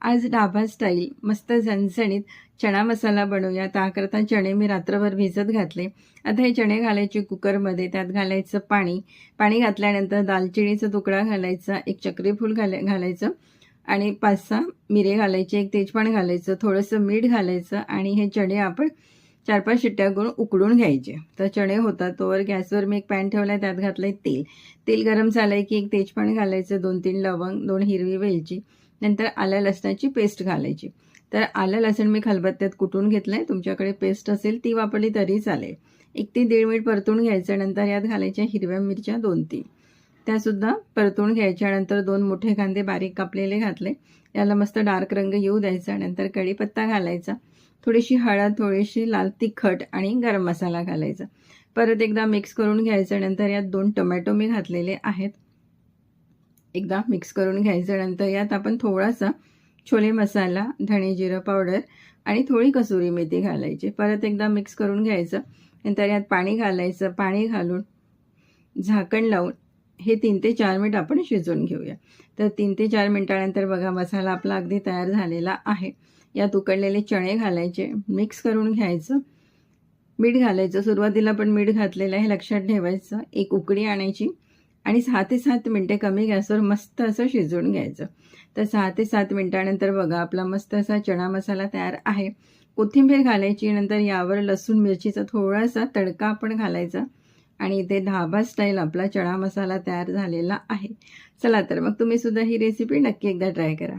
आज ढाबा स्टाईल मस्त झणझणीत चणा मसाला बनवूया. त्याकरता चणे मी रात्रभर भिजत घातले. आता हे चणे घालायचे कुकरमध्ये. त्यात घालायचं पाणी घातल्यानंतर दालचिनीचा तुकडा घालायचा, एक चक्रीफूल घालायचं आणि 5-6 मिरे घालायचे, एक तेजपान घालायचं, थोडंसं मीठ घालायचं आणि हे चणे आपण 4-5 शिट्ट्या करून उकडून घ्यायचे. तर चणे होतात तोवर गॅसवर मी एक पॅन ठेवला, त्यात घातलंय तेल गरम झालंय की एक तेजपान घालायचं, 2-3 लवंग, 2 हिरवी वेलची, नंतर आलं लसणाची पेस्ट घालायची. तर आलं लसूण मी खलबत्त्यात कुटून घेतलंय. तुमच्याकडे पेस्ट असेल ती वापरली तरी चालेल. 1 ते 1.5 मिनिट परतून घ्यायचं. नंतर यात घालायच्या हिरव्या मिरच्या 2-3, त्यासुद्धा परतून घ्यायच्या. नंतर 2 मोठे कांदे बारीक कापलेले घातले. याला मस्त डार्क रंग येऊ द्यायचा. नंतर कढीपत्ता घालायचा, थोडीशी हळद, थोडीशी लाल तिखट आणि गरम मसाला घालायचा. परत एकदा मिक्स करून घ्यायचं. नंतर यात 2 टोमॅटो मी घातलेले आहेत. एकदा मिक्स करून घ्यायचं. नंतर यात आपण थोडासा छोले मसाला, धणे जिरं पावडर आणि थोडी कसुरी मेथी घालायची. परत एकदा मिक्स करून घ्यायचं. नंतर यात पाणी घालायचं. पाणी घालून झाकण लावून हे 3 ते 4 मिनिट आपण शिजवून घेऊया. तर 3 ते 4 मिनिटानंतर बघा मसाला आपला अगदी तयार झालेला आहे. यात उकडलेले चणे घालायचे, मिक्स करून घ्यायचं. मीठ घालायचं. सुरुवातीला पण मीठ घातलेलं आहे, लक्षात ठेवायचं. एक उकळी आणायची आणि 6 ते 7 मिनिटे कमी गॅसवर मस्त असं शिजवून घ्यायचं. तर 6 ते 7 मिनिटानंतर बघा आपला मस्त असा चणा मसाला तयार आहे. कोथिंबीर घालायची. नंतर यावर लसूण मिरचीचा थोडासा तडका आपण घालायचा आणि इथे ढाबा स्टाईल आपला चणा मसाला तयार झालेला आहे. चला तर मग तुम्ही सुद्धा ही रेसिपी नक्की एकदा ट्राय करा.